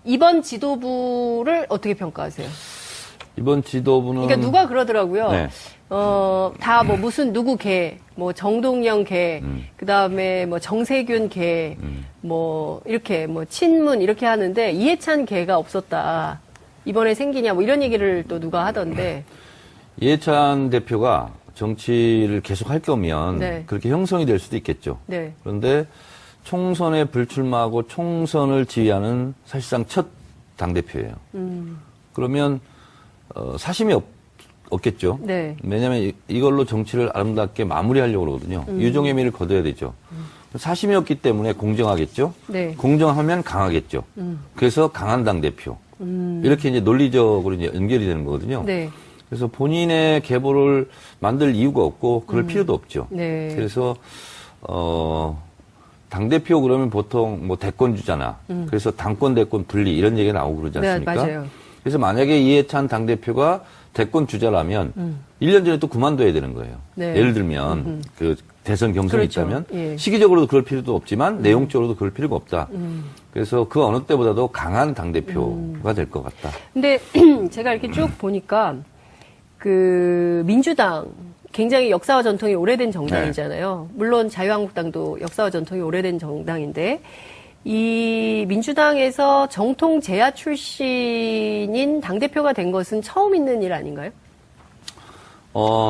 이번 지도부를 어떻게 평가하세요? 이번 지도부는 그러니까 누가 그러더라고요. 네. 다 뭐 무슨 누구 개, 뭐 정동영 개, 그다음에 뭐 정세균 개, 뭐 이렇게 뭐 친문 이렇게 하는데 이해찬 개가 없었다. 이번에 생기냐 뭐 이런 얘기를 또 누가 하던데. 이해찬 대표가 정치를 계속 할 거면 네. 그렇게 형성이 될 수도 있겠죠. 네. 그런데 총선에 불출마하고 총선을 지휘하는 사실상 첫 당대표예요. 그러면 사심이 없겠죠. 네. 왜냐하면 이걸로 정치를 아름답게 마무리하려고 그러거든요. 유종의 미를 거둬야 되죠. 사심이 없기 때문에 공정하겠죠. 네. 공정하면 강하겠죠. 그래서 강한 당대표. 이렇게 이제 논리적으로 이제 연결이 되는 거거든요. 네. 그래서 본인의 계보를 만들 이유가 없고 그럴 필요도 없죠. 네. 그래서 당대표 그러면 보통 뭐 대권 주자나 그래서 당권 대권 분리 이런 얘기가 나오고 그러지 않습니까? 네, 맞아요. 그래서 만약에 이해찬 당대표가 대권 주자라면 1년 전에 또 그만둬야 되는 거예요. 네. 예를 들면 그 대선 경선이 그렇죠. 있다면 예. 시기적으로도 그럴 필요도 없지만 내용적으로도 그럴 필요가 없다. 그래서 그 어느 때보다도 강한 당대표가 될 것 같다. 근데 제가 이렇게 쭉 보니까 그 민주당 굉장히 역사와 전통이 오래된 정당이잖아요. 물론 자유한국당도 역사와 전통이 오래된 정당인데 이 민주당에서 정통 재야 출신인 당대표가 된 것은 처음 있는 일 아닌가요?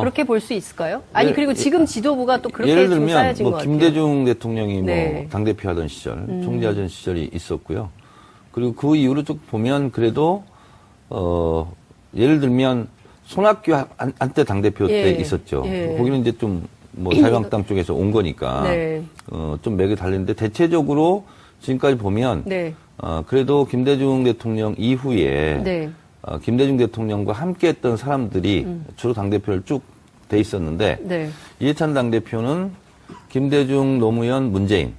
그렇게 볼 수 있을까요? 아니 그리고 지금 지도부가 또 그렇게 예를 좀 들면 쌓여진 것 뭐 같아요. 김대중 대통령이 네. 뭐 당대표 하던 시절, 총재하던 시절이 있었고요. 그리고 그 이후로 쭉 보면 그래도 예를 들면 손학규 한때 당대표 때 있었죠. 예. 거기는 이제 좀 뭐 자유한국당 쪽에서 온 거니까 네. 좀 맥이 달리는데 대체적으로 지금까지 보면 네. 그래도 김대중 대통령 이후에 네. 김대중 대통령과 함께했던 사람들이 주로 당대표를 쭉 돼 있었는데 네. 이해찬 당대표는 김대중, 노무현, 문재인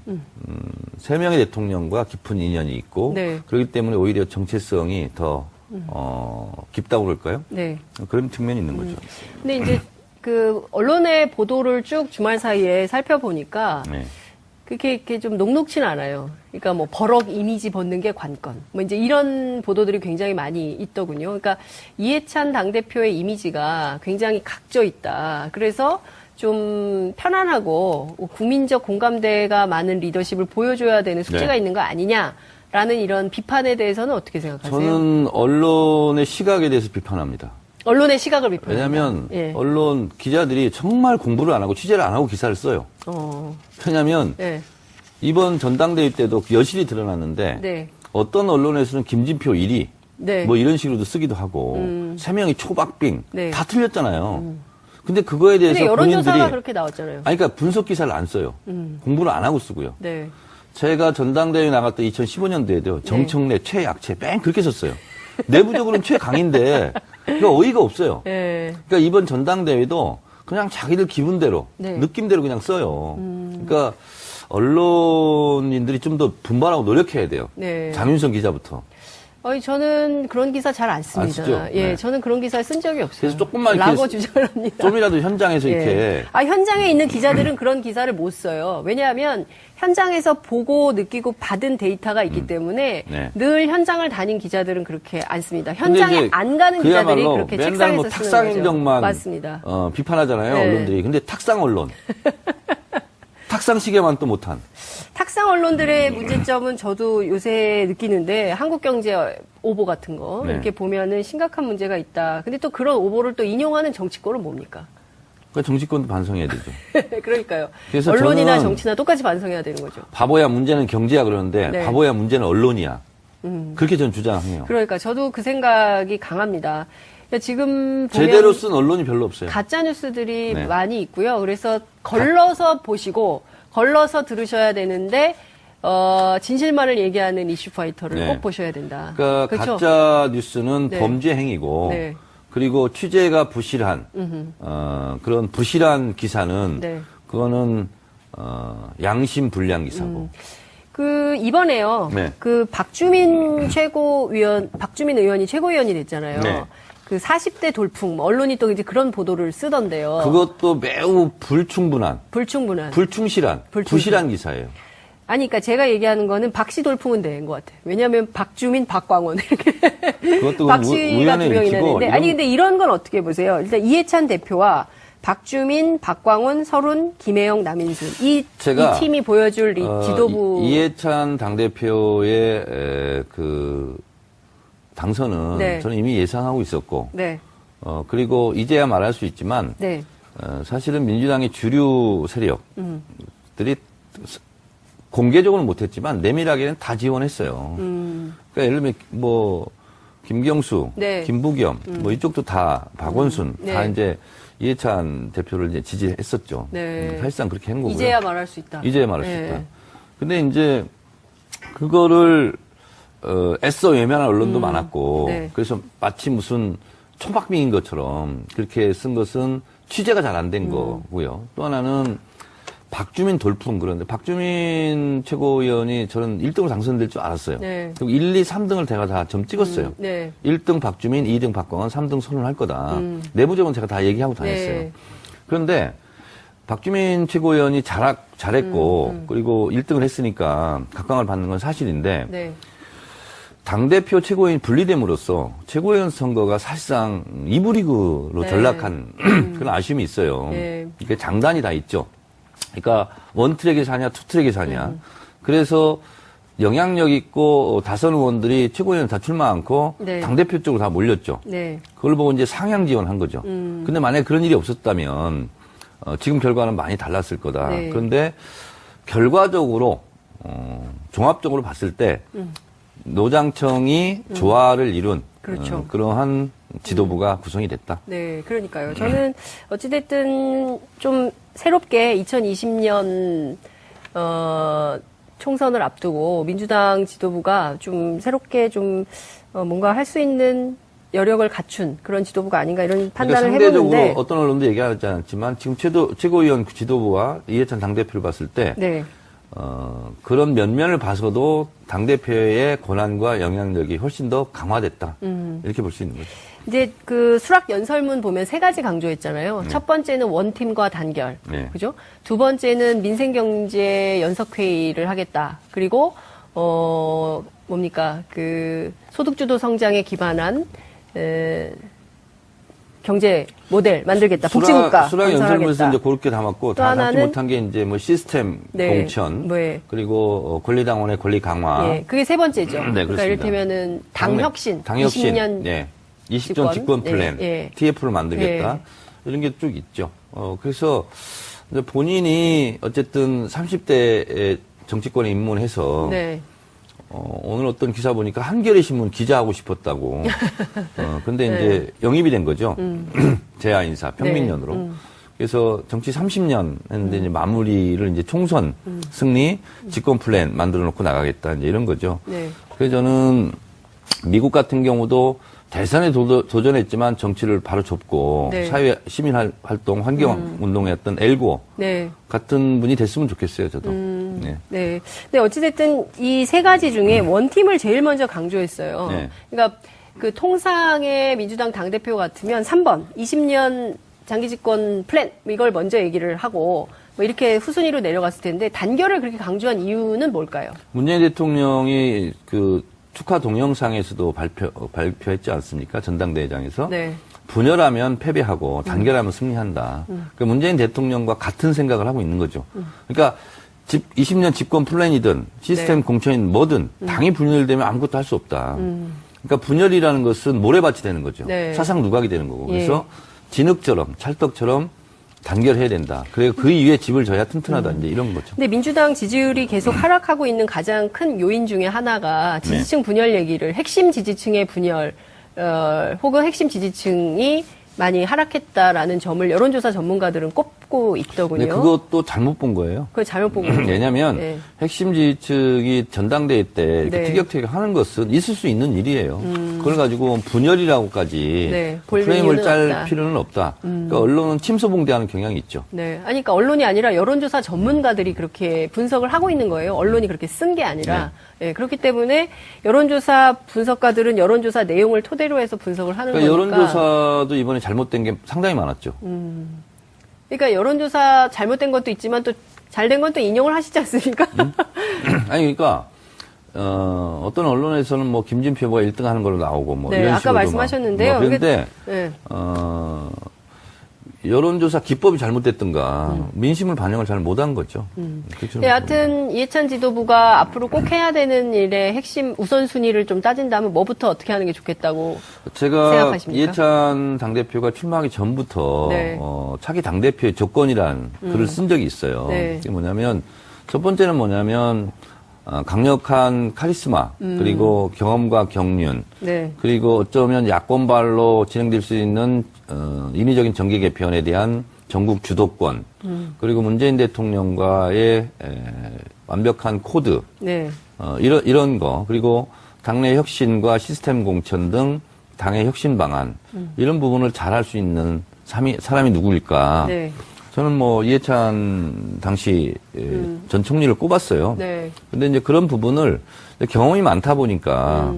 세 명의 대통령과 깊은 인연이 있고 네. 그렇기 때문에 오히려 정체성이 더 깊다고 그럴까요? 네. 그런 측면이 있는 거죠. 근데 이제 그 언론의 보도를 쭉 주말 사이에 살펴보니까 네. 그렇게 이렇게 좀 녹록치는 않아요. 그러니까 뭐 버럭 이미지 벗는 게 관건. 뭐 이제 이런 보도들이 굉장히 많이 있더군요. 그러니까 이해찬 당대표의 이미지가 굉장히 각져 있다. 그래서 좀 편안하고 국민적 공감대가 많은 리더십을 보여줘야 되는 숙제가 네. 있는 거 아니냐라는 이런 비판에 대해서는 어떻게 생각하세요? 저는 언론의 시각에 대해서 비판합니다. 언론의 시각을 비판합니다. 왜냐하면 예. 언론 기자들이 정말 공부를 안 하고 취재를 안 하고 기사를 써요. 왜냐하면 네. 이번 전당대회 때도 여실히 드러났는데 네. 어떤 언론에서는 김진표 1위 네. 뭐 이런 식으로도 쓰기도 하고 세 명이 초박빙 네. 다 틀렸잖아요. 근데 그거에 대해서 근데 여론조사가 본인들이 그렇게 나왔잖아요. 아니 그러니까 분석 기사를 안 써요. 공부를 안 하고 쓰고요. 네. 제가 전당대회 나갔던 2015년도에도 정청래 최약체 뺑 그렇게 썼어요. 내부적으로는 최강인데 그러니까 어이가 없어요. 네. 그러니까 이번 전당대회도 그냥 자기들 기분대로 네. 느낌대로 그냥 써요. 그러니까 언론인들이 좀 더 분발하고 노력해야 돼요. 네. 장윤성 기자부터. 저는 그런 기사 잘 안 씁니다. 안 쓰죠? 예, 네. 저는 그런 기사 쓴 적이 없어요. 그래서 조금만 이렇게 라고 주장을 합니다. 좀이라도 현장에서 이렇게 예. 현장에 있는 기자들은 그런 기사를 못 써요. 왜냐하면 현장에서 보고 느끼고 받은 데이터가 있기 때문에 네. 늘 현장을 다닌 기자들은 그렇게 안 씁니다. 근데 현장에 이제 안 가는 기자들이 그야말로 그렇게 맨날 책상에서 뭐 쓰는 탁상 거죠. 행정만 맞습니다. 비판하잖아요, 네. 언론들이. 근데 탁상 언론. 탁상 시계만 또 못한. 탁상 언론들의 문제점은 저도 요새 느끼는데 한국경제 오보 같은 거 네. 이렇게 보면은 심각한 문제가 있다. 근데 또 그런 오보를 또 인용하는 정치권은 뭡니까? 그러니까 정치권도 반성해야 되죠. 그러니까요. 그래서 언론이나 저는 정치나 똑같이 반성해야 되는 거죠. 바보야 문제는 경제야 그러는데 네. 바보야 문제는 언론이야. 그렇게 전 주장해요. 그러니까 저도 그 생각이 강합니다. 지금 보면 제대로 쓴 언론이 별로 없어요. 가짜 뉴스들이 네. 많이 있고요. 그래서 걸러서 보시고 걸러서 들으셔야 되는데 진실만을 얘기하는 이슈 파이터를 네. 꼭 보셔야 된다. 그러니까 그렇죠? 가짜 뉴스는 네. 범죄 행위고 네. 그리고 취재가 부실한 그런 부실한 기사는 네. 그거는 양심 불량 기사고. 이번에요. 네. 박주민 의원이 최고위원이 됐잖아요. 네. 40대 돌풍, 언론이 또 이제 그런 보도를 쓰던데요. 그것도 매우 불충실한 불충분한. 부실한 기사예요. 아니, 그러니까 제가 얘기하는 거는 박씨 돌풍은 된 것 같아요. 왜냐하면 박주민, 박광원 이렇게 그것도 박씨가 우연에 두 명이 일치고 있는데 아니 근데 이런 건 어떻게 보세요? 일단 이해찬 대표와 박주민, 박광원, 서른, 김혜영, 남인순 이 팀이 보여줄 이 지도부 이해찬 당대표의 그 당선은 네. 저는 이미 예상하고 있었고 네. 그리고 이제야 말할 수 있지만 네. 사실은 민주당의 주류 세력들이 공개적으로는 못했지만 내밀하게는 다 지원했어요. 그러니까 예를 들면 뭐 김경수, 네. 김부겸, 뭐 이쪽도 다 박원순 네. 다 이제 이해찬 대표를 이제 지지했었죠. 네. 사실상 그렇게 한 거고요. 이제야 말할 수 있다. 이제야 말할 수 네. 있다. 근데 이제 그거를 애써 외면한 언론도 많았고 네. 그래서 마치 무슨 초박빙인 것처럼 그렇게 쓴 것은 취재가 잘 안 된 거고요. 또 하나는 박주민 돌풍 그런데 박주민 최고위원이 저는 1등으로 당선될 줄 알았어요. 네. 그리고 1, 2, 3등을 제가 다 점 찍었어요. 네. 1등 박주민, 2등 박광원, 3등 손을 할 거다. 내부적으로 제가 다 얘기하고 다녔어요. 네. 그런데 박주민 최고위원이 잘했고 그리고 1등을 했으니까 각광을 받는 건 사실인데 네. 당대표 최고위원이 분리됨으로써 최고위원 선거가 사실상 2부 리그로 네. 전락한 그런 아쉬움이 있어요. 네. 이게 장단이 다 있죠. 그러니까 원트랙에 사냐 투트랙에 사냐. 그래서 영향력 있고 다선 의원들이 최고위원 다 출마 않고 네. 당대표 쪽으로 다 몰렸죠. 네. 그걸 보고 이제 상향 지원한 거죠. 근데 만약에 그런 일이 없었다면 지금 결과는 많이 달랐을 거다. 네. 그런데 결과적으로 종합적으로 봤을 때 노장청이 조화를 이룬 그렇죠. 그러한 지도부가 구성이 됐다. 네, 그러니까요. 저는 어찌됐든 좀 새롭게 2020년, 총선을 앞두고 민주당 지도부가 좀 새롭게 좀 뭔가 할 수 있는 여력을 갖춘 그런 지도부가 아닌가 이런 판단을 그러니까 상대적으로 해보는데. 어떤 언론도 얘기하지 않았지만 지금 최고위원 지도부와 이해찬 당대표를 봤을 때 네. 그런 면면을 봐서도 당대표의 권한과 영향력이 훨씬 더 강화됐다. 이렇게 볼 수 있는 거죠. 이제 그 수락 연설문 보면 세 가지 강조했잖아요. 첫 번째는 원팀과 단결. 네. 그죠? 두 번째는 민생경제 연석회의를 하겠다. 그리고, 뭡니까. 그 소득주도 성장에 기반한, 경제 모델 만들겠다. 복지국가. 수락 연설문에서 건설하겠다. 이제 그렇게 담았고 또 다 담지 하나는 못한 게 이제 뭐 시스템 네. 공천 네. 그리고 권리당원의 권리 강화. 예, 그게 세 번째죠. 네, 그러니까 그렇습니다. 이를테면은 당혁신. 당혁신. 20년 네. 20전 집권 플랜. 예, 예. TF를 만들겠다. 이런 게 쭉 있죠. 그래서 이제 본인이 어쨌든 30대에 정치권에 입문해서 네. 오늘 어떤 기사 보니까 한겨레 신문 기자하고 싶었다고. 근데 네. 이제 영입이 된 거죠. 재야 인사 평민년으로. 네. 그래서 정치 30년 했는데 이제 마무리를 이제 총선 승리 집권 플랜 만들어 놓고 나가겠다. 이제 이런 거죠. 네. 그래서 저는 미국 같은 경우도 대선에 도전했지만 정치를 바로 접고 네. 사회 시민 활동 환경 운동했던 엘고 네. 같은 분이 됐으면 좋겠어요. 저도. 네. 네. 근데 어찌됐든 이 세 가지 중에 원팀을 제일 먼저 강조했어요. 네. 그러니까 그 통상의 민주당 당대표 같으면 3번, 20년 장기 집권 플랜, 이걸 먼저 얘기를 하고 뭐 이렇게 후순위로 내려갔을 텐데 단결을 그렇게 강조한 이유는 뭘까요? 문재인 대통령이 그 축하 동영상에서도 발표했지 않습니까? 전당대회장에서. 네. 분열하면 패배하고 단결하면 승리한다. 그러니까 문재인 대통령과 같은 생각을 하고 있는 거죠. 그러니까 20년 집권 플랜이든 시스템 네. 공천이든 뭐든 당이 분열되면 아무것도 할 수 없다. 그러니까 분열이라는 것은 모래밭이 되는 거죠. 네. 사상 누각이 되는 거고. 그래서 진흙처럼 찰떡처럼 단결해야 된다. 그리고 그 이후에 집을 져야 튼튼하다. 이제 이런 거죠. 근데 민주당 지지율이 계속 하락하고 있는 가장 큰 요인 중에 하나가 지지층 분열 얘기를 핵심 지지층의 분열 혹은 핵심 지지층이 많이 하락했다라는 점을 여론조사 전문가들은 꼽고 있더군요. 근데 그것도 잘못 본 거예요. 그걸 잘못 보고 있는 왜냐하면 네. 핵심 지지층이 전당대회 때 이렇게 네. 티격태격 하는 것은 있을 수 있는 일이에요. 그걸 가지고 분열이라고까지 네, 볼 프레임을 이유는 짤 없다. 필요는 없다. 그러니까 언론은 침소봉대하는 경향이 있죠. 네. 아니, 그러니까 언론이 아니라 여론조사 전문가들이 그렇게 분석을 하고 있는 거예요. 언론이 그렇게 쓴 게 아니라. 네, 그렇기 때문에 여론조사 분석가들은 여론조사 내용을 토대로 해서 분석을 하는 그러니까 거니까. 여론조사도 이번에 잘못된 게 상당히 많았죠. 그러니까 여론조사 잘못된 것도 있지만 또 잘 된 건 또 인용을 하시지 않습니까? 아니, 그러니까, 어떤 언론에서는 뭐 김진표 후보가 1등 하는 걸로 나오고 뭐 네, 이런 아까 식으로 말씀하셨는데요. 그런데 네. 여론조사 기법이 잘못됐던가 민심을 반영을 잘 못한 거죠. 네, 여하튼 이해찬 지도부가 앞으로 꼭 해야 되는 일의 핵심 우선순위를 좀 따진다면 뭐부터 어떻게 하는 게 좋겠다고 제가 생각하십니까? 이해찬 당대표가 출마하기 전부터 네. 차기 당대표의 조건이란 글을 쓴 적이 있어요. 네. 그게 뭐냐면 첫 번째는 뭐냐면 강력한 카리스마 그리고 경험과 경륜 네. 그리고 어쩌면 야권발로 진행될 수 있는 인위적인 정계 개편에 대한 전국 주도권 그리고 문재인 대통령과의 완벽한 코드 네. 이런 거 그리고 당내 혁신과 시스템 공천 등 당의 혁신 방안 이런 부분을 잘할 수 있는 사람이 누구일까? 네. 저는 뭐 이해찬 당시 전 총리를 꼽았어요. 네. 근데 이제 그런 부분을 경험이 많다 보니까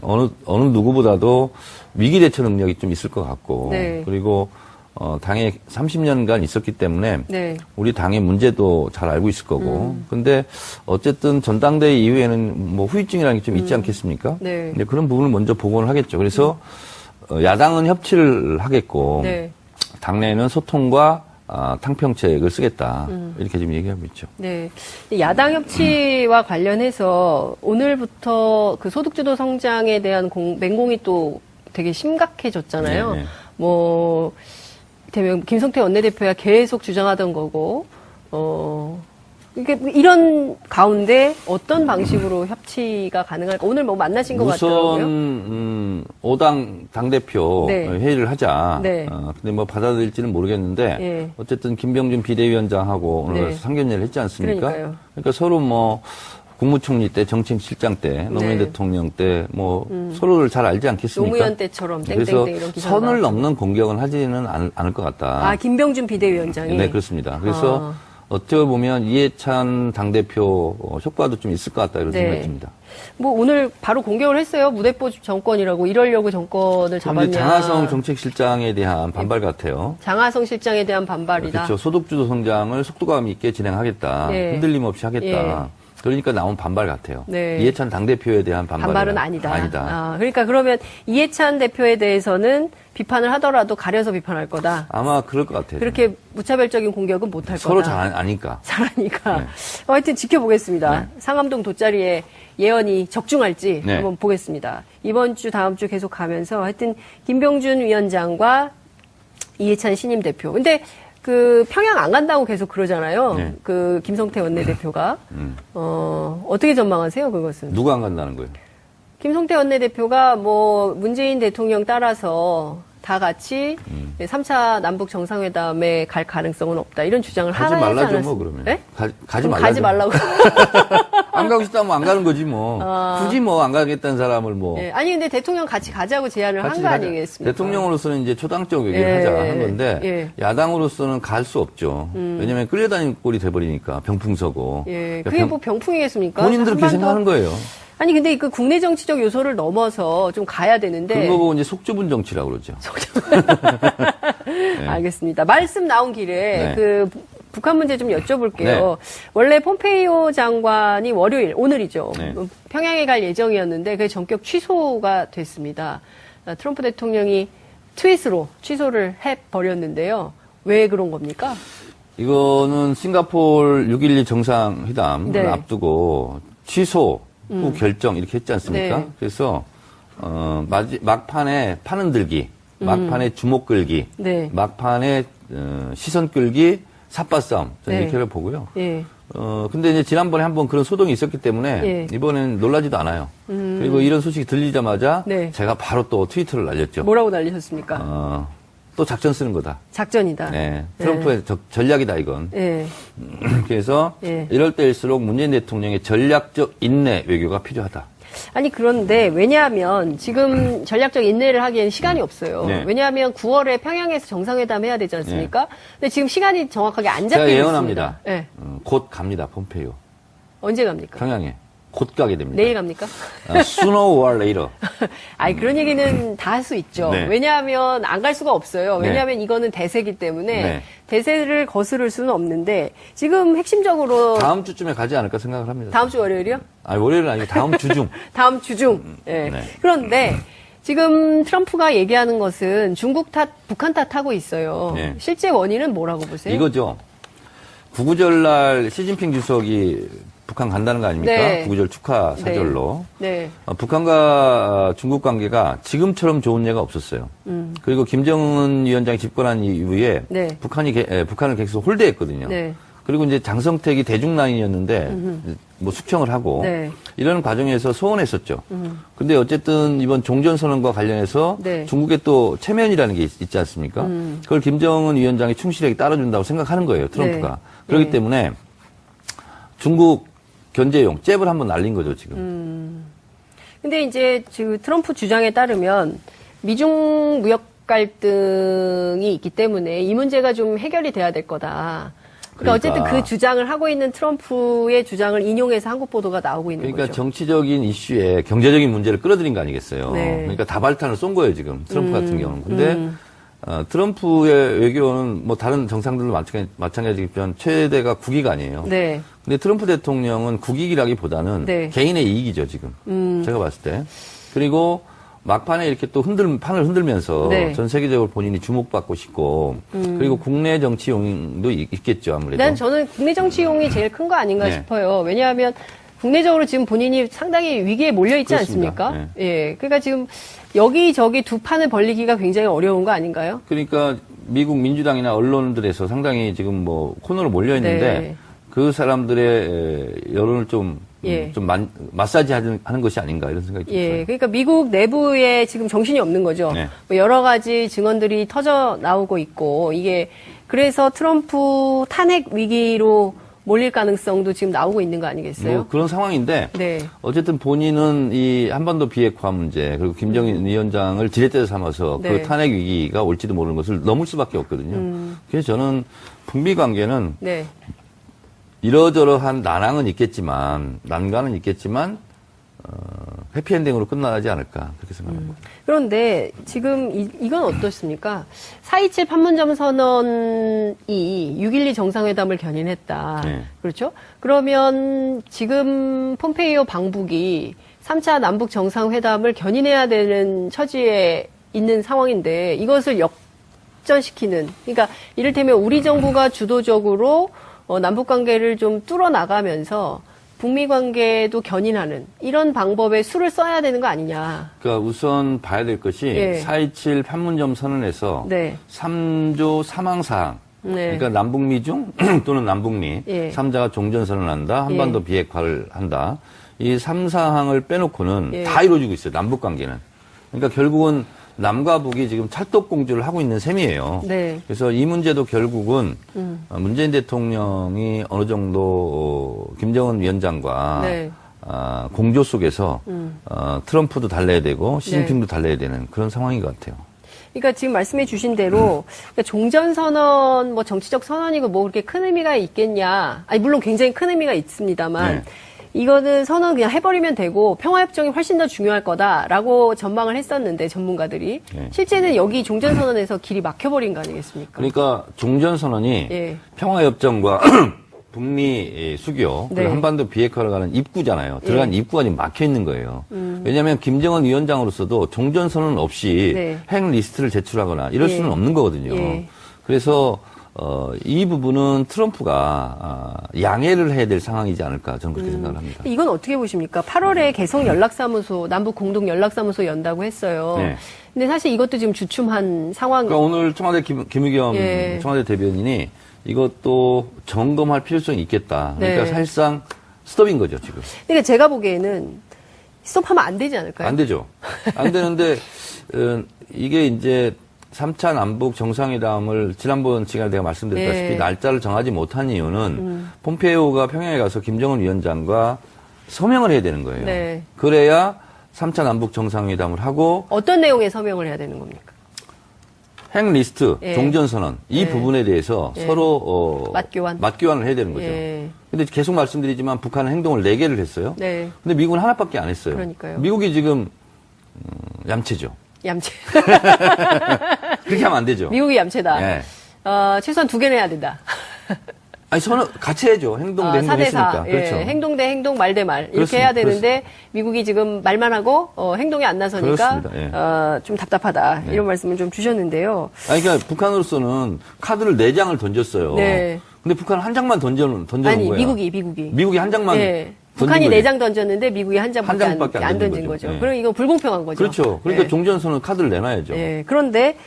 어느 누구보다도 위기 대처 능력이 좀 있을 것 같고 네. 그리고 당에 30년간 있었기 때문에 네. 우리 당의 문제도 잘 알고 있을 거고 근데 어쨌든 전당대회 이후에는 뭐 후유증이라는 게 좀 있지 않겠습니까? 네. 근데 그런 부분을 먼저 복원을 하겠죠. 그래서 야당은 협치를 하겠고 네. 당내에는 소통과 탕평책을 쓰겠다. 이렇게 지금 얘기하고 있죠. 네. 야당 협치와 관련해서 오늘부터 그 소득주도 성장에 대한 맹공이 또 되게 심각해졌잖아요. 네, 네. 뭐, 김성태 원내대표가 계속 주장하던 거고, 이런 가운데 어떤 방식으로 협치가 가능할까? 오늘 뭐 만나신 것 같더라고요. 우선 5당 당대표 네. 회의를 하자. 네. 근데 뭐 받아들일지는 모르겠는데 예. 어쨌든 김병준 비대위원장하고 오늘 네. 상견례를 했지 않습니까? 그러니까요. 그러니까 서로 뭐 국무총리 때, 정책실장 때, 노무현 네. 대통령 때 뭐 서로를 잘 알지 않겠습니까? 노무현 때처럼 땡땡땡 그래서 이런 기사가 선을 나왔죠. 넘는 공격은 하지는 않을 것 같다. 김병준 비대위원장이. 네, 그렇습니다. 그래서 어떻게 보면 이해찬 당대표 효과도 좀 있을 것 같다 이런 네. 생각이 듭니다. 뭐 오늘 바로 공격을 했어요. 무대포 정권이라고 이러려고 정권을 잡았냐. 이제 장하성 정책실장에 대한 반발 같아요. 장하성 실장에 대한 반발이다. 그렇죠. 소득주도 성장을 속도감 있게 진행하겠다. 예. 흔들림 없이 하겠다. 예. 그러니까 나온 반발 같아요. 네. 이해찬 당대표에 대한 반발은 아니다. 그러니까 그러면 이해찬 대표에 대해서는 비판을 하더라도 가려서 비판할 거다. 아마 그럴 것 같아요. 그렇게 무차별적인 공격은 못 할 거다. 서로 잘 아니까. 잘하니까. 네. 하여튼 지켜보겠습니다. 네. 상암동 돗자리에 예언이 적중할지 네. 한번 보겠습니다. 이번 주, 다음 주 계속 가면서 하여튼 김병준 위원장과 이해찬 신임 대표. 근데 그 평양 안 간다고 계속 그러잖아요. 네. 그 김성태 원내대표가. 어떻게 전망하세요, 그것은? 누가 안 간다는 거예요? 김성태 원내대표가 뭐 문재인 대통령 따라서 다 같이 3차 남북 정상회담에 갈 가능성은 없다. 이런 주장을 가지 하지 말라죠, 않았습니까? 뭐, 그러면. 네? 가지 그럼 말라죠. 가지 말라고. 안 가고 싶다면 안 가는 거지, 뭐. 굳이 뭐 안 가겠다는 사람을 뭐. 네. 아니 근데 대통령 같이 가자고 제안을 한 같이 거 가자. 아니겠습니까? 대통령으로서는 이제 초당적 얘기를 예, 하자 하는 건데 예. 야당으로서는 갈 수 없죠. 왜냐하면 끌려다니는 꼴이 돼버리니까 병풍서고. 예, 그러니까 그게 뭐 병풍이겠습니까? 본인들 그렇게 한반도- 생각하는 거예요. 아니 근데 그 국내 정치적 요소를 넘어서 좀 가야 되는데. 그런 거 보고 이제 속좁은 정치라고 그러죠. 알겠습니다. 말씀 나온 길에 네. 그 북한 문제 좀 여쭤볼게요. 네. 원래 폼페이오 장관이 월요일, 오늘이죠. 네. 평양에 갈 예정이었는데 그게 전격 취소가 됐습니다. 트럼프 대통령이 트윗으로 취소를 해버렸는데요. 왜 그런 겁니까? 이거는 싱가포르 6.12 정상회담을 네. 앞두고 취소 후 결정 이렇게 했지 않습니까? 네. 그래서 막판에 판은 들기, 막판에 주목 끌기, 네. 막판에 시선 끌기, 삿바싸움 저는 네. 이렇게 보고요. 예. 근데 이제 지난번에 한번 그런 소동이 있었기 때문에 예. 이번엔 놀라지도 않아요. 그리고 이런 소식이 들리자마자 네. 제가 바로 또 트위터를 날렸죠. 뭐라고 날리셨습니까? 또 작전 쓰는 거다. 작전이다. 네. 트럼프의 전략이다 이건. 예. 그래서 예. 이럴 때일수록 문재인 대통령의 전략적 인내 외교가 필요하다. 아니 그런데 왜냐하면 지금 전략적 인내를 하기에는 시간이 없어요. 네. 왜냐하면 9월에 평양에서 정상회담 해야 되지 않습니까? 근데 지금 시간이 정확하게 안 잡히고 제가 있습니다. 예언합니다. 네. 곧 갑니다 폼페이오. 언제 갑니까? 평양에. 곧 가게 됩니다. 내일 갑니까? Sooner or later. 아니, 그런 얘기는 다 할 수 있죠. 네. 왜냐하면 안 갈 수가 없어요. 네. 왜냐하면 이거는 대세기 때문에 네. 대세를 거스를 수는 없는데 지금 핵심적으로 다음 주쯤에 가지 않을까 생각을 합니다. 다음 주 월요일이요? 아니, 월요일은 아니고 다음 주 중. 다음 주 중. 예. 네. 그런데 지금 트럼프가 얘기하는 것은 중국 탓, 북한 탓하고 있어요. 네. 실제 원인은 뭐라고 보세요? 이거죠. 구구절날 시진핑 주석이 북한 간다는 거 아닙니까? 네. 구구절 축하 사절로. 네. 북한과 중국 관계가 지금처럼 좋은 예가 없었어요. 그리고 김정은 위원장이 집권한 이후에 네. 북한을 계속 홀대했거든요. 네. 그리고 이제 장성택이 대중라인이었는데 뭐 숙청을 하고 네. 이런 과정에서 소원했었죠. 근데 어쨌든 이번 종전선언과 관련해서 네. 중국의 또 체면이라는 게 있지 않습니까? 그걸 김정은 위원장이 충실하게 따라준다고 생각하는 거예요, 트럼프가. 네. 그렇기 네. 때문에 중국 견제용 잽을 한번 날린 거죠, 지금. 근데 이제 지금 트럼프 주장에 따르면 미중 무역 갈등이 있기 때문에 이 문제가 좀 해결이 돼야 될 거다. 그러니까 어쨌든 그 주장을 하고 있는 트럼프의 주장을 인용해서 한국 보도가 나오고 있는 그러니까 거죠. 정치적인 이슈에 경제적인 문제를 끌어들인 거 아니겠어요. 네. 그러니까 다발탄을 쏜 거예요, 지금. 트럼프 같은 경우는. 근데 트럼프의 외교는 뭐 다른 정상들도 마찬가지겠지만 최대가 국익 아니에요. 네. 근데 트럼프 대통령은 국익이라기보다는 네. 개인의 이익이죠, 지금. 제가 봤을 때. 그리고 막판에 이렇게 또 판을 흔들면서 네. 전 세계적으로 본인이 주목받고 싶고 그리고 국내 정치용도 있겠죠, 아무래도. 저는 국내 정치용이 제일 큰 거 아닌가 네. 싶어요. 왜냐하면 국내적으로 지금 본인이 상당히 위기에 몰려 있지 그렇습니다. 않습니까? 예. 그러니까 지금 여기저기 두 판을 벌리기가 굉장히 어려운 거 아닌가요? 그러니까 미국 민주당이나 언론들에서 상당히 지금 뭐 코너로 몰려 있는데 네. 그 사람들의 여론을 좀 예. 마사지 하는 것이 아닌가 이런 생각이 예, 들어요. 그러니까 미국 내부에 지금 정신이 없는 거죠. 네. 뭐 여러 가지 증언들이 터져 나오고 있고 이게 그래서 트럼프 탄핵 위기로 몰릴 가능성도 지금 나오고 있는 거 아니겠어요? 뭐 그런 상황인데 네. 어쨌든 본인은 이 한반도 비핵화 문제 그리고 김정인 위원장을 지렛대 삼아서 네. 그 탄핵 위기가 올지도 모르는 것을 넘을 수밖에 없거든요. 그래서 저는 북미 관계는 네. 이러저러한 난항은 있겠지만 난관은 있겠지만 해피엔딩으로 끝나지 않을까 그렇게 생각합니다. 그런데 지금 이건 어떻습니까? 4.27 판문점 선언이 6.12 정상회담을 견인했다. 네. 그렇죠? 그러면 지금 폼페이오 방북이 3차 남북 정상회담을 견인해야 되는 처지에 있는 상황인데 이것을 역전시키는 그러니까 이를테면 우리 정부가 주도적으로 남북 관계를 좀 뚫어 나가면서 북미 관계도 견인하는 이런 방법에 수를 써야 되는 거 아니냐. 그러니까 우선 봐야 될 것이 예. 4.27 판문점 선언에서 네. 3조 사망사항 네. 그러니까 남북미 중 또는 남북미 예. 3자가 종전선언을 한다. 한반도 예. 비핵화를 한다. 이 3사항을 빼놓고는 예. 다 이루어지고 있어요. 남북관계는. 그러니까 결국은 남과 북이 지금 찰떡공주를 하고 있는 셈이에요. 네. 그래서 이 문제도 결국은 문재인 대통령이 어느 정도 김정은 위원장과 네. 공조 속에서 트럼프도 달래야 되고 시진핑도 네. 달래야 되는 그런 상황인 것 같아요. 그러니까 지금 말씀해 주신 대로 그러니까 종전선언, 뭐 정치적 선언이고 뭐 그렇게 큰 의미가 있겠냐. 아니, 물론 굉장히 큰 의미가 있습니다만 네. 이거는 선언 그냥 해버리면 되고 평화협정이 훨씬 더 중요할 거다라고 전망을 했었는데 전문가들이 네. 실제는 여기 종전선언에서 길이 막혀버린 거 아니겠습니까? 그러니까 종전선언이 예. 평화협정과 북미 수교, 네. 그리고 한반도 비핵화를 가는 입구잖아요. 들어간 예. 입구가 지금 막혀 있는 거예요. 왜냐하면 김정은 위원장으로서도 종전선언 없이 네. 핵 리스트를 제출하거나 이럴 예. 수는 없는 거거든요. 예. 그래서 이 부분은 트럼프가 양해를 해야 될 상황이지 않을까 저는 그렇게 생각을 합니다. 이건 어떻게 보십니까? 8월에 개성 연락사무소, 남북 공동 연락사무소 연다고 했어요. 네. 근데 사실 이것도 지금 주춤한 상황. 그러니까 오늘 청와대 김의겸 예. 청와대 대변인이 이것도 점검할 필요성이 있겠다. 그러니까 네. 사실상 스톱인 거죠, 지금. 그러니까 제가 보기에는 스톱하면 안 되지 않을까요? 안 되죠. 안 되는데 이게 이제 3차 남북 정상회담을 지난번 시간에 제가 말씀드렸다시피 네. 날짜를 정하지 못한 이유는 폼페이오가 평양에 가서 김정은 위원장과 서명을 해야 되는 거예요. 네. 그래야 3차 남북 정상회담을 하고 어떤 내용의 서명을 해야 되는 겁니까? 핵 리스트, 예. 종전선언 이 예. 부분에 대해서 예. 서로 맞교환을 해야 되는 거죠. 예. 근데 계속 말씀드리지만 북한은 행동을 4개를 했어요. 네. 근데 미국은 하나밖에 안 했어요. 그러니까요. 미국이 지금 얌체죠. 얌체. 그렇게 하면 안 되죠. 미국이 얌체다. 예. 최소한 2개는 해야 된다. 아니 선언 같이 해야죠. 행동 대 행동 했으니까. 예, 그렇죠. 행동 대 행동, 말 대 말. 이렇게 그렇습니다. 해야 되는데 미국이 지금 말만 하고 행동이 안 나서니까 그렇습니다. 예. 좀 답답하다. 네. 이런 말씀을 좀 주셨는데요. 아니 그러니까 북한으로서는 카드를 4장을 던졌어요. 네. 근데 북한은 한 장만 던져놓은 아니, 거야. 미국이 한 장만 예. 던진 북한이 거지. 4장 던졌는데 미국이 한 장밖에 안 던진 거죠. 예. 그럼 이건 불공평한 거죠. 그렇죠. 그러니까 예. 종전선언 카드를 내놔야죠. 예. 그런데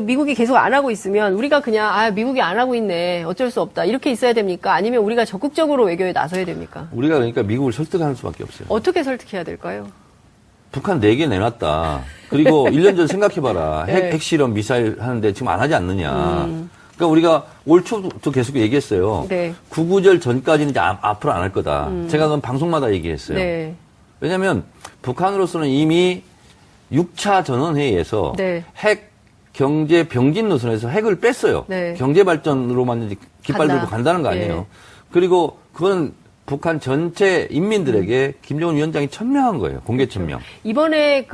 미국이 계속 안 하고 있으면 우리가 그냥 미국이 안 하고 있네. 어쩔 수 없다. 이렇게 있어야 됩니까? 아니면 우리가 적극적으로 외교에 나서야 됩니까? 우리가 그러니까 미국을 설득하는 수밖에 없어요. 어떻게 설득해야 될까요? 북한 4개 내놨다. 그리고 1년 전 생각해봐라. 네. 핵실험 미사일 하는데 지금 안 하지 않느냐. 그러니까 우리가 올 초부터 계속 얘기했어요. 네. 구구절 전까지는 이제 앞으로 안 할 거다. 제가 그건 방송마다 얘기했어요. 네. 왜냐하면 북한으로서는 이미 6차 전원회의에서 네. 핵 경제 병진 노선에서 핵을 뺐어요. 네. 경제 발전으로만 이제 깃발 들고 간다는 거 아니에요. 네. 그리고 그건 북한 전체 인민들에게 김정은 위원장이 천명한 거예요. 공개 천명. 이번에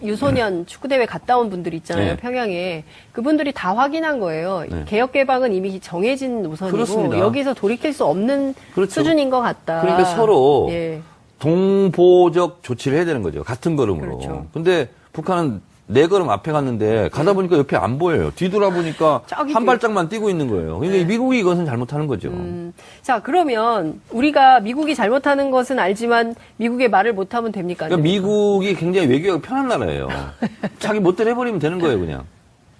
유소년 축구대회 갔다 온 분들 있잖아요. 네. 평양에. 그분들이 다 확인한 거예요. 네. 개혁개방은 이미 정해진 노선이고 그렇습니다. 여기서 돌이킬 수 없는 그렇죠. 수준인 것 같다. 그러니까 서로 예. 동보적 조치를 해야 되는 거죠. 같은 걸음으로. 그렇죠. 근데 북한은 4걸음 앞에 갔는데 가다 보니까 옆에 안 보여요. 뒤돌아보니까 저기 한 발짝만 뛰고 있는 거예요. 그러니까 미국이 이것은 잘못하는 거죠. 자, 그러면 우리가 미국이 잘못하는 것은 알지만 미국의 말을 못하면 됩니까? 안 그러니까 됩니까? 미국이 굉장히 외교가 편한 나라예요. 자기 멋대로 해버리면 되는 거예요, 그냥.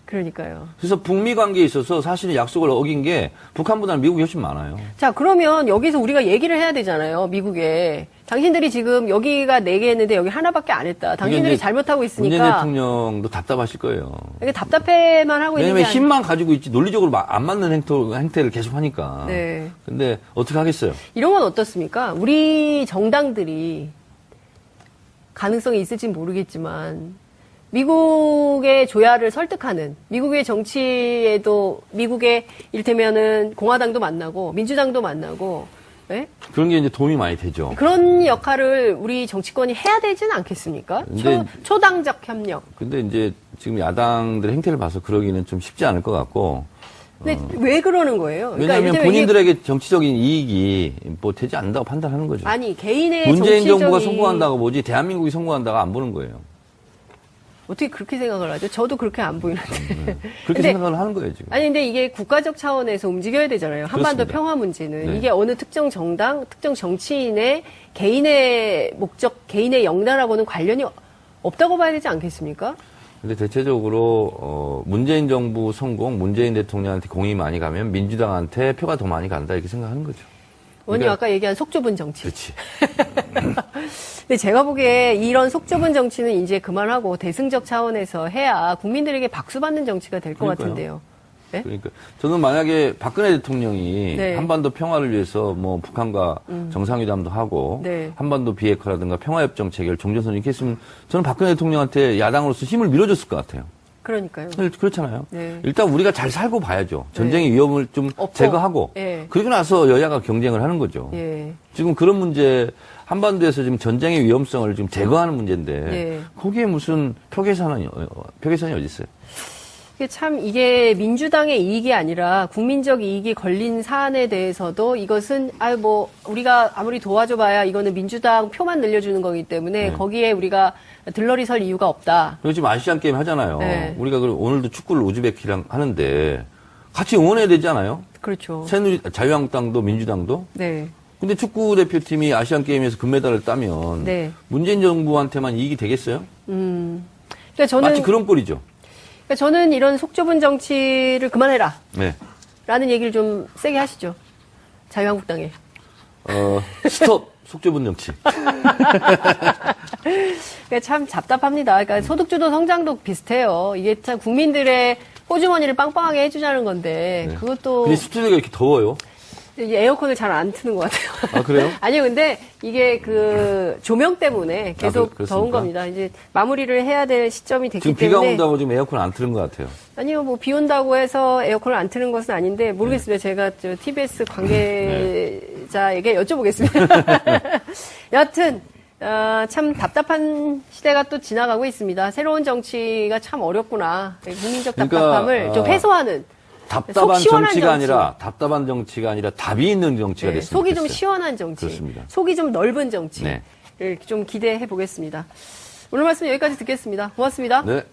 그러니까요. 그래서 북미 관계에 있어서 사실은 약속을 어긴 게 북한보다는 미국이 훨씬 많아요. 자, 그러면 여기서 우리가 얘기를 해야 되잖아요. 미국에. 당신들이 지금 여기가 4개 했는데 여기 하나밖에 안 했다. 당신들이 이제 잘못하고 문재인 있으니까. 대통령도 답답하실 거예요. 이게 답답해만 하고 있는 게 왜냐면 아니- 힘만 가지고 있지 논리적으로 안 맞는 행태를 계속 하니까. 네. 근데 어떻게 하겠어요? 이런 건 어떻습니까? 우리 정당들이 가능성이 있을진 모르겠지만 미국의 조야를 설득하는 미국의 정치에도 미국의 이를테면은 공화당도 만나고 민주당도 만나고 예? 그런 게 이제 도움이 많이 되죠. 그런 역할을 우리 정치권이 해야 되지는 않겠습니까? 근데- 초당적 협력. 근데 이제 지금 야당들의 행태를 봐서 그러기는 좀 쉽지 않을 것 같고. 근데 왜 그러는 거예요? 그러니까 왜냐하면 이를테면 본인들에게 정치적인 이익이 뭐 되지 않는다고 판단하는 거죠. 아니 개인의 문재인 정부가 정치적인- 성공한다고 보지 대한민국이 성공한다고 안 보는 거예요. 어떻게 그렇게 생각을 하죠? 저도 그렇게 안 보이는데. 그렇게 근데- 생각을 하는 거예요 지금. 아니 근데 이게 국가적 차원에서 움직여야 되잖아요. 한반도 그렇습니다. 평화 문제는 네. 이게 어느 특정 정당, 특정 정치인의 개인의 목적, 개인의 영달하고는 관련이 없다고 봐야 되지 않겠습니까? 근데 대체적으로 문재인 정부 성공, 문재인 대통령한테 공이 많이 가면 민주당한테 표가 더 많이 간다 이렇게 생각하는 거죠. 원님 그러니까- 아까 얘기한 속 좁은 정치. 그렇지. 근데 제가 보기에 이런 속 좁은 정치는 이제 그만하고 대승적 차원에서 해야 국민들에게 박수 받는 정치가 될 것 그러니까요. 같은데요. 네? 그러니까 저는 만약에 박근혜 대통령이 네. 한반도 평화를 위해서 뭐 북한과 정상회담도 하고 네. 한반도 비핵화라든가 평화협정 체결, 종전선 이렇게 했으면 저는 박근혜 대통령한테 야당으로서 힘을 밀어줬을 것 같아요. 그러니까요. 그렇잖아요. 네. 일단 우리가 잘 살고 봐야죠. 전쟁의 위험을 좀 없고. 제거하고 예. 그리고 나서 여야가 경쟁을 하는 거죠. 예. 지금 그런 문제 한반도에서 지금 전쟁의 위험성을 지금 제거하는 문제인데 예. 거기에 무슨 표계산이 어디 있어요? 이게 민주당의 이익이 아니라 국민적 이익이 걸린 사안에 대해서도 이것은 우리가 아무리 도와줘봐야 이거는 민주당 표만 늘려주는 거기 때문에 네. 거기에 우리가 들러리 설 이유가 없다. 그리고 지금 아시안 게임 하잖아요. 네. 우리가 오늘도 축구를 우즈베키랑 하는데 같이 응원해야 되지 않아요? 그렇죠. 자유한국당도 민주당도. 네. 근데 축구 대표팀이 아시안 게임에서 금메달을 따면 네. 문재인 정부한테만 이익이 되겠어요? 그러니까 저는 마치 그런 꼴이죠. 이런 속 좁은 정치를 그만해라. 네. 라는 얘기를 좀 세게 하시죠. 자유한국당에. 스톱 속 좁은 정치. 그러니까 참 답답합니다. 그러니까 소득주도 성장도 비슷해요. 이게 참 국민들의 호주머니를 빵빵하게 해주자는 건데 네. 그것도 근데 스튜디오가 이렇게 더워요. 이제 에어컨을 잘 안 트는 것 같아요. 아, 그래요? 아니요, 근데 이게 그 조명 때문에 계속 그렇습니까? 더운 겁니다. 이제 마무리를 해야 될 시점이 됐기 지금 비가 때문에. 온다고 지금 에어컨 안 틀은 것 같아요. 아니요, 뭐, 비 온다고 해서 에어컨을 안 트는 것은 아닌데, 모르겠습니다. 제가 저 TBS 관계자에게 여쭤보겠습니다. 여하튼, 참 답답한 시대가 또 지나가고 있습니다. 새로운 정치가 참 어렵구나. 국민적 그러니까, 답답함을 좀 해소하는. 답답한 속 시원한 정치가 정치. 아니라 답답한 정치가 아니라 답이 있는 정치가 네, 됐으면 속이 좋겠어요. 좀 시원한 정치. 그렇습니다. 속이 좀 넓은 정치를 네. 좀 기대해 보겠습니다. 오늘 말씀 여기까지 듣겠습니다. 고맙습니다. 네.